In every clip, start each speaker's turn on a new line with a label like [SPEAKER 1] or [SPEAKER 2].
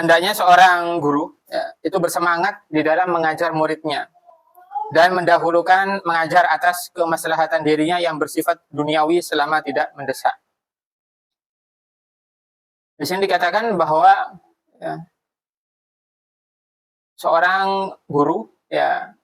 [SPEAKER 1] hendaknya seorang guru ya, itu bersemangat di dalam mengajar muridnya dan mendahulukan mengajar atas kemaslahatan dirinya yang bersifat duniawi selama tidak mendesak. Di sini dikatakan bahwa ya, seorang guru, ya,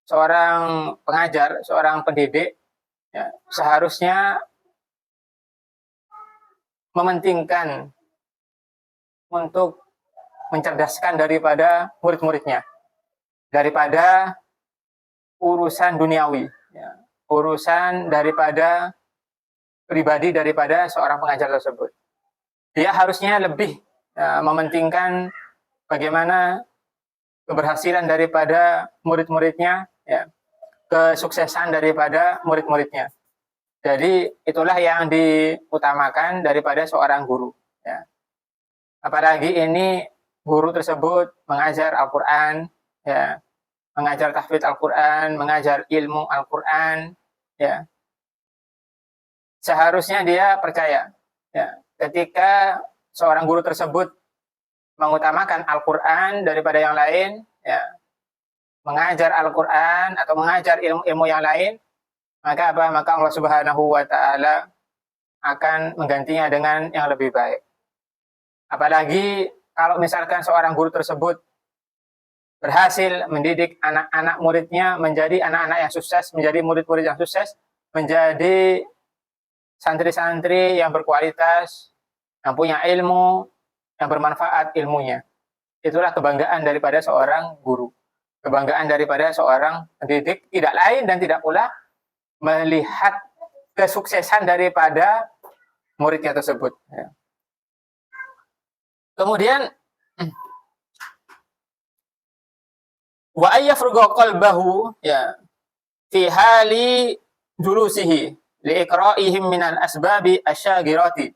[SPEAKER 1] seorang pengajar, seorang pendidik, ya, seharusnya mementingkan untuk mencerdaskan daripada murid-muridnya, daripada urusan duniawi, ya, urusan daripada pribadi daripada seorang pengajar tersebut. Dia harusnya lebih mementingkan bagaimana keberhasilan daripada murid-muridnya, ya, kesuksesan daripada murid-muridnya. Jadi itulah yang diutamakan daripada seorang guru. Ya. Apalagi ini guru tersebut mengajar Al-Quran, ya, mengajar tahfidz Al-Quran, mengajar ilmu Al-Quran, ya. Seharusnya dia percaya, ya, ketika seorang guru tersebut mengutamakan Al-Quran daripada yang lain, ya, mengajar Al-Quran atau mengajar ilmu-ilmu yang lain, maka apa? Maka Allah Subhanahu wa Ta'ala akan menggantinya dengan yang lebih baik. Apalagi kalau misalkan seorang guru tersebut berhasil mendidik anak-anak muridnya menjadi anak-anak yang sukses, menjadi murid-murid yang sukses, menjadi santri-santri yang berkualitas, yang punya ilmu, yang bermanfaat ilmunya. Itulah kebanggaan daripada seorang guru. Kebanggaan daripada seorang pendidik tidak lain dan tidak pula melihat kesuksesan daripada muridnya tersebut. Ya. Kemudian wa ayyafruga qalbahu ya fi hali julusihi li iqra'ihim min al-asbabi asyagirati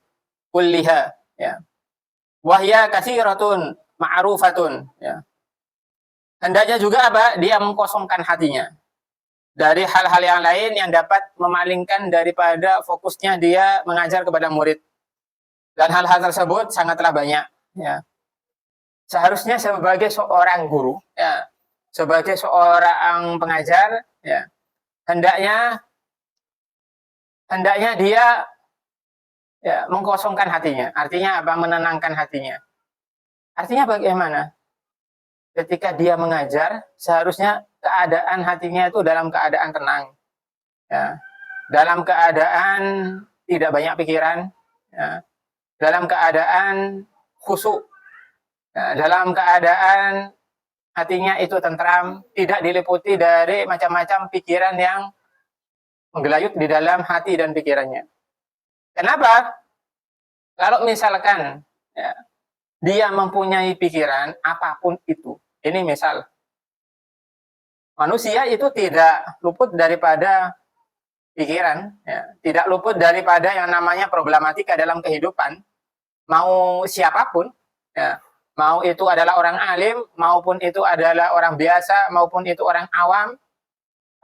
[SPEAKER 1] kulliha ya. Wa hiya katsiratun ma'rufatun ya. Hendaknya juga apa? Dia mengkosongkan hatinya dari hal-hal yang lain yang dapat memalingkan daripada fokusnya dia mengajar kepada murid. Dan hal-hal tersebut sangatlah banyak. Ya. Seharusnya sebagai seorang guru, ya, sebagai seorang pengajar, ya, hendaknya dia ya, mengkosongkan hatinya. Artinya apa? Menenangkan hatinya. Artinya bagaimana? Ketika dia mengajar, seharusnya keadaan hatinya itu dalam keadaan tenang, ya, dalam keadaan tidak banyak pikiran, ya, dalam keadaan khusyuk, ya, dalam keadaan hatinya itu tentram, tidak diliputi dari macam-macam pikiran yang menggelayut di dalam hati dan pikirannya. Kenapa? Kalau misalkan ya, dia mempunyai pikiran apapun itu, ini misal manusia itu tidak luput daripada pikiran, ya, tidak luput daripada yang namanya problematika dalam kehidupan. Mau siapapun, ya, mau itu adalah orang alim, maupun itu adalah orang biasa, maupun itu orang awam.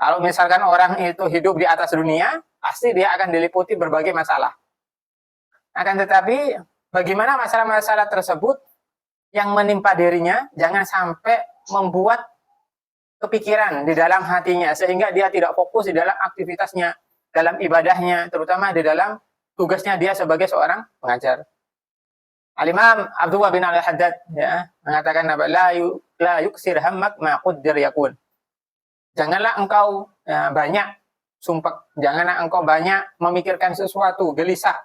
[SPEAKER 1] Kalau misalkan orang itu hidup di atas dunia, pasti dia akan diliputi berbagai masalah. Akan tetapi, bagaimana masalah-masalah tersebut yang menimpa dirinya, jangan sampai membuat kepikiran di dalam hatinya, sehingga dia tidak fokus di dalam aktivitasnya, dalam ibadahnya, terutama di dalam tugasnya dia sebagai seorang pengajar. Al-Imam Abdullah bin Al-Haddad ya, mengatakan la yuksir hammak ma quddir yakun. Janganlah engkau ya, banyak sumpah, janganlah engkau banyak memikirkan sesuatu, gelisah.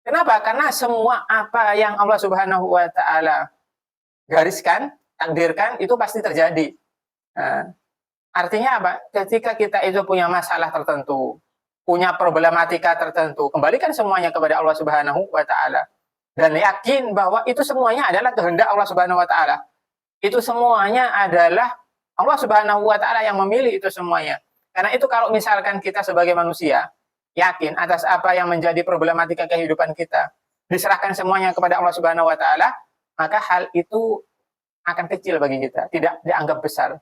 [SPEAKER 1] Kenapa? Karena semua apa yang Allah Subhanahu wa Ta'ala gariskan, takdirkan, itu pasti terjadi. Nah, artinya apa? Ketika kita itu punya masalah tertentu, punya problematika tertentu, kembalikan semuanya kepada Allah Subhanahu wa Ta'ala. Dan yakin bahwa itu semuanya adalah kehendak Allah Subhanahu wa Ta'ala. Itu semuanya adalah Allah Subhanahu wa Ta'ala yang memilih itu semuanya. Karena itu kalau misalkan kita sebagai manusia yakin atas apa yang menjadi problematika kehidupan kita, diserahkan semuanya kepada Allah Subhanahu wa Ta'ala, maka hal itu akan kecil bagi kita, tidak dianggap besar,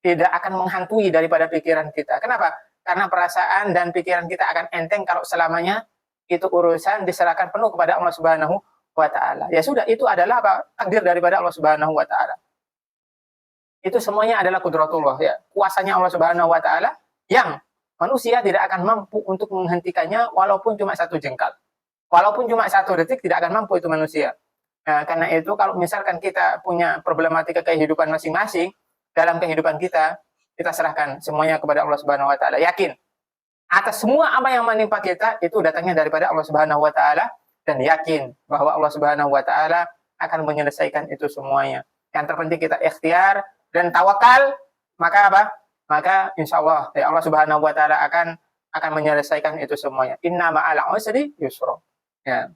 [SPEAKER 1] tidak akan menghantui daripada pikiran kita. Kenapa? Karena perasaan dan pikiran kita akan enteng kalau selamanya itu urusan diserahkan penuh kepada Allah Subhanahu wa taala. Ya sudah, itu adalah apa? Takdir daripada Allah Subhanahu wa taala. Itu semuanya adalah kudratullah, ya. Kuasanya Allah Subhanahu wa taala yang manusia tidak akan mampu untuk menghentikannya walaupun cuma satu jengkal. Walaupun cuma satu detik tidak akan mampu itu manusia. Nah, karena itu kalau misalkan kita punya problematika kehidupan masing-masing, dalam kehidupan kita serahkan semuanya kepada Allah Subhanahu wa taala. Yakin atas semua apa yang menimpa kita itu datangnya daripada Allah Subhanahu wa taala, dan yakin bahwa Allah Subhanahu wa taala akan menyelesaikan itu semuanya. Yang terpenting kita ikhtiar dan tawakal, maka apa? Maka insya Allah ya Allah Subhanahu wa taala akan menyelesaikan itu semuanya. Inna ma'al usri yusra. Ya.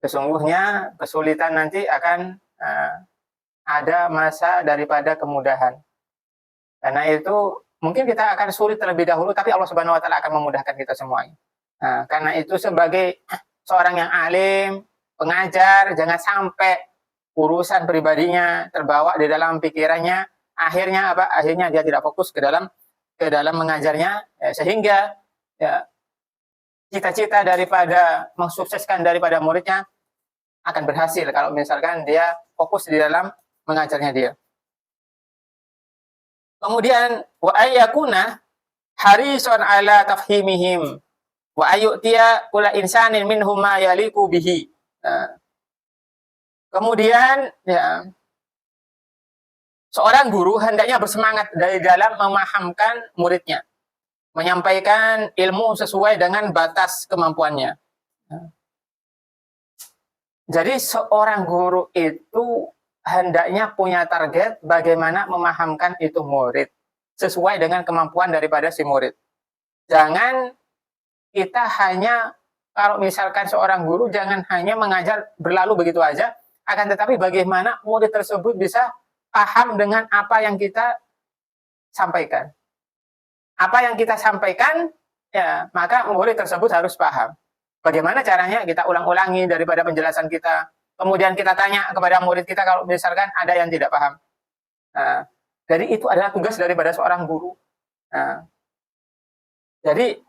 [SPEAKER 1] Sesungguhnya kesulitan nanti akan ada masa daripada kemudahan. Karena itu mungkin kita akan sulit terlebih dahulu, tapi Allah Subhanahu wa taala akan memudahkan kita semuanya. Nah, karena itu sebagai seorang yang alim, pengajar, jangan sampai urusan pribadinya terbawa di dalam pikirannya, akhirnya apa? Akhirnya dia tidak fokus ke dalam mengajarnya, ya, sehingga ya cita-cita daripada mensukseskan daripada muridnya akan berhasil kalau misalkan dia fokus di dalam mengajarnya dia. Kemudian wa ayyakuna harisan ala tafhimihim wa ayyutiya kula insanin minhum ma yaliku bihi. Nah, kemudian ya seorang guru hendaknya bersemangat dari dalam memahamkan muridnya, menyampaikan ilmu sesuai dengan batas kemampuannya. Jadi seorang guru itu hendaknya punya target bagaimana memahamkan itu murid sesuai dengan kemampuan daripada si murid. Jangan kita hanya, kalau misalkan seorang guru jangan hanya mengajar berlalu begitu aja, akan tetapi bagaimana murid tersebut bisa paham dengan apa yang kita sampaikan. Apa yang kita sampaikan, ya maka murid tersebut harus paham. Bagaimana caranya kita ulang-ulangi daripada penjelasan kita. Kemudian kita tanya kepada murid kita kalau misalkan ada yang tidak paham. Nah, jadi itu adalah tugas daripada seorang guru. Nah, jadi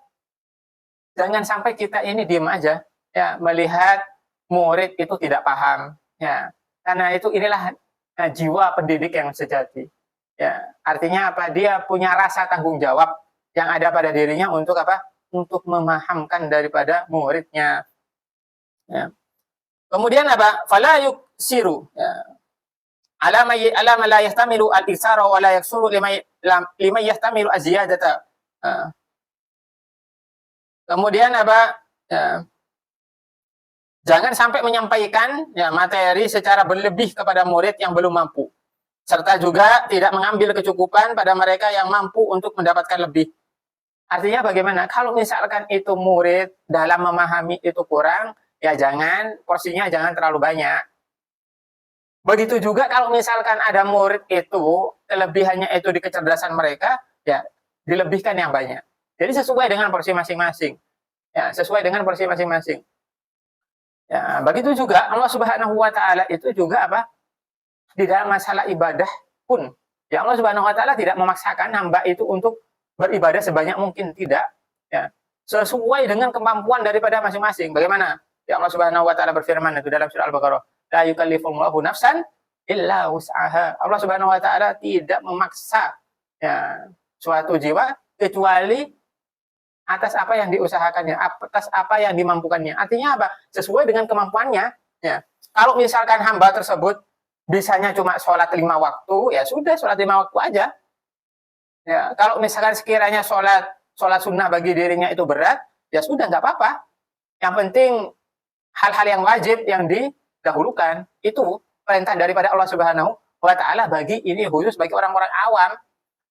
[SPEAKER 1] jangan sampai kita ini diam aja, ya, melihat murid itu tidak paham, ya. Karena itu inilah jiwa pendidik yang sejati. Ya, artinya apa? Dia punya rasa tanggung jawab yang ada pada dirinya untuk apa? Untuk memahamkan daripada muridnya. Ya. Kemudian apa? Fala yuksiru. Ya. Alama la yahtamilu al-iksara wa la yaksuru lima yahtamilu az-ziyadata. Kemudian apa? Ya. Jangan sampai menyampaikan ya materi secara berlebih kepada murid yang belum mampu. Serta juga tidak mengambil kecukupan pada mereka yang mampu untuk mendapatkan lebih. Artinya bagaimana? Kalau misalkan itu murid dalam memahami itu kurang, ya jangan, porsinya jangan terlalu banyak. Begitu juga kalau misalkan ada murid itu, kelebihannya itu di kecerdasan mereka, ya dilebihkan yang banyak. Jadi sesuai dengan porsi masing-masing. Ya, sesuai dengan porsi masing-masing. Ya, begitu juga Allah Subhanahu wa taala itu juga apa? Di dalam masalah ibadah pun, ya Allah Subhanahu wa taala tidak memaksakan hamba itu untuk beribadah sebanyak mungkin, tidak, ya, sesuai dengan kemampuan daripada masing-masing. Bagaimana? Ya Allah Subhanahu wa taala berfirman itu dalam surah Al-Baqarah, la yukallifullahu nafsan illa wus'aha. Allah Subhanahu wa taala tidak memaksa ya suatu jiwa kecuali atas apa yang diusahakannya, atas apa yang dimampukannya. Artinya apa? Sesuai dengan kemampuannya, ya. Kalau misalkan hamba tersebut bisanya cuma sholat 5 waktu, ya sudah sholat 5 waktu aja. Ya, kalau misalkan sekiranya sholat sunnah bagi dirinya itu berat, ya sudah nggak apa-apa. Yang penting hal-hal yang wajib yang didahulukan itu perintah daripada Allah Subhanahu wa taala bagi ini khusus bagi orang-orang awam.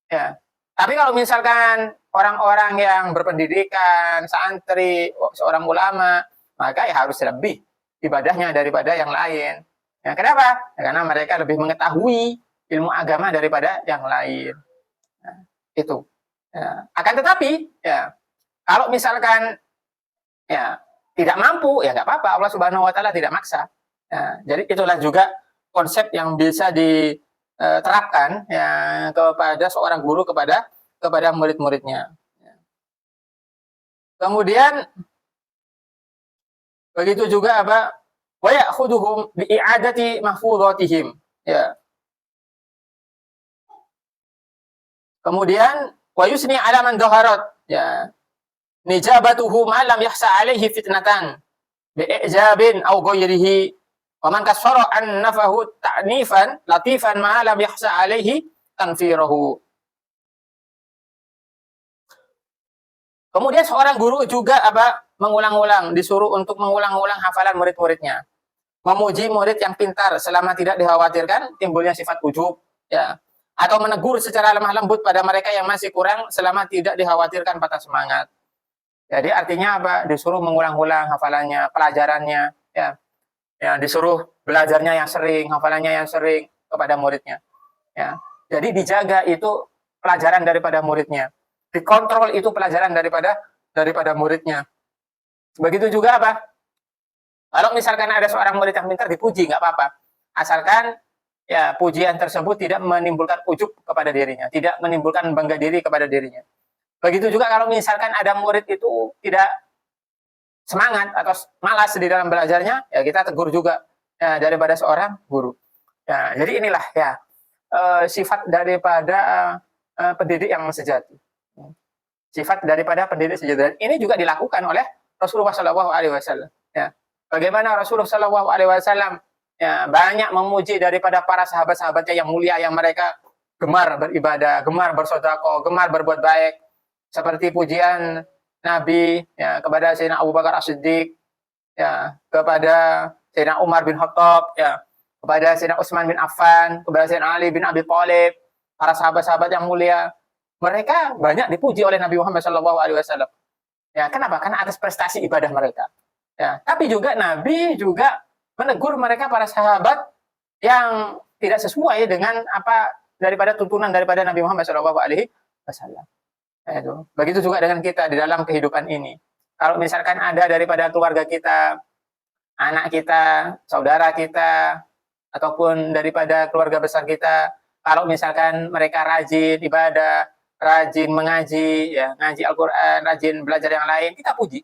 [SPEAKER 1] Ya. Tapi kalau misalkan orang-orang yang berpendidikan, santri, seorang ulama, maka ya harus lebih ibadahnya daripada yang lain. Ya, kenapa? Ya, karena mereka lebih mengetahui ilmu agama daripada yang lain. Nah, itu. Ya. Akan tetapi, ya, kalau misalkan ya tidak mampu, ya nggak apa-apa. Allah Subhanahu Wa Taala tidak maksa. Ya, jadi itulah juga konsep yang bisa diterapkan ya kepada seorang guru kepada murid-muridnya. Ya. Kemudian Begitu juga apa? Wa ya'khuduhum bi'i'adati mahfudhatihim. Ya. Kemudian wa yusni 'ala man dhaharat. Ya. Nijabatuhu ma lam yahsa 'alaihi fitnatan bi'ijabin aw ghairihi. Wa man kasara an nafahu ta'nifan latifan ma lam yahsa 'alaihi tanfirahu. Kemudian seorang guru juga apa? Mengulang-ulang, disuruh untuk mengulang-ulang hafalan murid-muridnya. Memuji murid yang pintar selama tidak dikhawatirkan timbulnya sifat ujub, ya. Atau menegur secara lemah lembut pada mereka yang masih kurang selama tidak dikhawatirkan patah semangat. Jadi artinya apa? Disuruh mengulang-ulang hafalannya, pelajarannya, ya. Ya, disuruh belajarnya yang sering, hafalannya yang sering kepada muridnya, ya. Jadi dijaga itu pelajaran daripada muridnya. Dikontrol itu pelajaran daripada muridnya. Begitu juga apa? Kalau misalkan ada seorang murid yang pintar dipuji nggak apa-apa, asalkan ya pujian tersebut tidak menimbulkan ujub kepada dirinya, tidak menimbulkan bangga diri kepada dirinya. Begitu juga kalau misalkan ada murid itu tidak semangat atau malas di dalam belajarnya, ya kita tegur juga ya, daripada seorang guru. Ya, jadi inilah ya sifat daripada pendidik yang sejati. Sifat daripada pendidik sejati. Ini juga dilakukan oleh Rasulullah SAW. Ya. Bagaimana Rasulullah SAW ya, banyak memuji daripada para sahabat-sahabatnya yang mulia yang mereka gemar beribadah, gemar bersedekah, gemar berbuat baik. Seperti pujian Nabi ya, kepada Sayyidina Abu Bakar As-Siddiq, ya, kepada Sayyidina Umar bin Khattab, ya, kepada Sayyidina Utsman bin Affan, kepada Sayyidina Ali bin Abi Thalib, para sahabat-sahabat yang mulia. Mereka banyak dipuji oleh Nabi Muhammad SAW. Ya, kenapa? Karena atas prestasi ibadah mereka. Ya, tapi juga Nabi juga menegur mereka para sahabat yang tidak sesuai dengan apa daripada tuntunan daripada Nabi Muhammad SAW. Begitu juga dengan kita di dalam kehidupan ini. Kalau misalkan ada daripada keluarga kita, anak kita, saudara kita, ataupun daripada keluarga besar kita, kalau misalkan mereka rajin ibadah, rajin mengaji, ya, ngaji Al-Quran, rajin belajar yang lain, kita puji.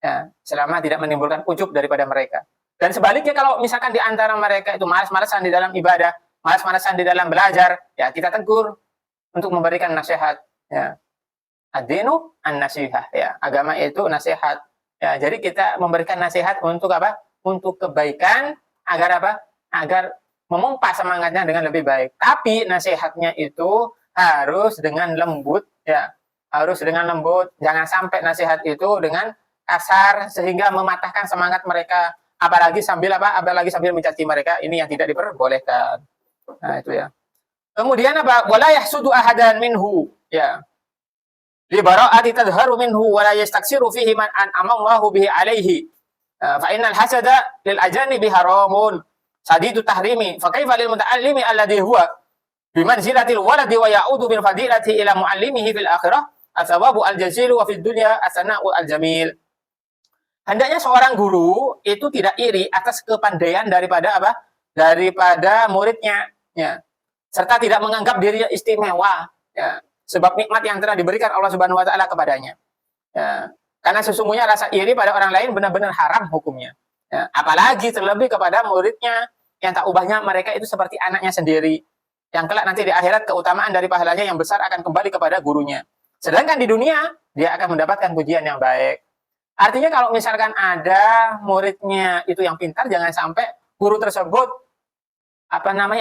[SPEAKER 1] Ya, selama tidak menimbulkan ujub daripada mereka. Dan sebaliknya kalau misalkan di antara mereka itu malas-malasan di dalam ibadah, malas-malasan di dalam belajar, ya kita tegur untuk memberikan nasihat. Ya. Ad-dinu an-nasihah. Ya, agama itu nasihat. Ya, jadi kita memberikan nasihat untuk apa? Untuk kebaikan agar apa? Agar memompa semangatnya dengan lebih baik. Tapi nasihatnya itu harus dengan lembut, ya. Harus dengan lembut. Jangan sampai nasihat itu dengan kasar sehingga mematahkan semangat mereka. Apalagi sambil apa? Apalagi sambil mencaci mereka. Ini yang tidak diperbolehkan. Nah, itu ya. Kemudian apa? Wala yahsudu ahadan minhu. Ya. Li bara'ati tadharu minhu wa la yastaksiru fihi man an'ama Allahu bihi alaihi. Fa innal hasada lil ajanibi haramun. Sadidu tahrimi. Fa kaifa lil muta'allimi alladhi huwa bimanzilatil waladi wa ya'udu bil fadilati ila muallimihi fil akhirah atsawabu al-jazilu wa fid dunya as-sana'u al-jamil. Hendaknya seorang guru itu tidak iri atas kepandaian daripada apa? Daripada muridnya, ya. Serta tidak menganggap dirinya istimewa, ya. Sebab nikmat yang telah diberikan Allah Subhanahu wa taala kepadanya. Ya. Karena sesungguhnya rasa iri pada orang lain benar-benar haram hukumnya. Ya. Apalagi terlebih kepada muridnya yang tak ubahnya mereka itu seperti anaknya sendiri. Yang kelak nanti di akhirat keutamaan dari pahalanya yang besar akan kembali kepada gurunya. Sedangkan di dunia dia akan mendapatkan pujian yang baik. Artinya kalau misalkan ada muridnya itu yang pintar, jangan sampai guru tersebut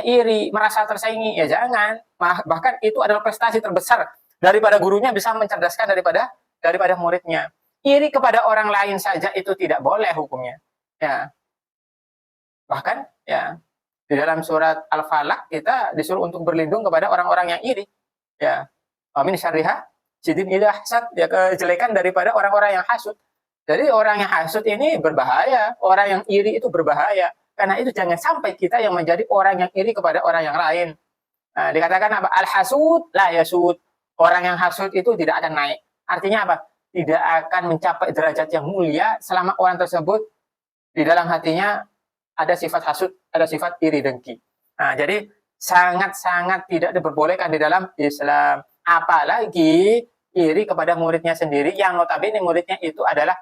[SPEAKER 1] iri, merasa tersaingi. Ya jangan. Bahkan itu adalah prestasi terbesar daripada gurunya bisa mencerdaskan daripada muridnya. Iri kepada orang lain saja itu tidak boleh hukumnya. Ya. Bahkan ya di dalam surat Al-Falaq kita disuruh untuk berlindung kepada orang-orang yang iri. Ya. Amin syarriha sidin ila hasad, ya, kejelekan daripada orang-orang yang hasud. Jadi orang yang hasud ini berbahaya, orang yang iri itu berbahaya. Karena itu jangan sampai kita yang menjadi orang yang iri kepada orang yang lain. Nah, dikatakan apa? Al-hasud la yasud. Orang yang hasud itu tidak akan naik. Artinya apa? Tidak akan mencapai derajat yang mulia selama orang tersebut di dalam hatinya ada sifat hasud, ada sifat iri dengki. Nah, jadi sangat-sangat tidak diperbolehkan di dalam Islam. Apalagi iri kepada muridnya sendiri yang notabene muridnya itu adalah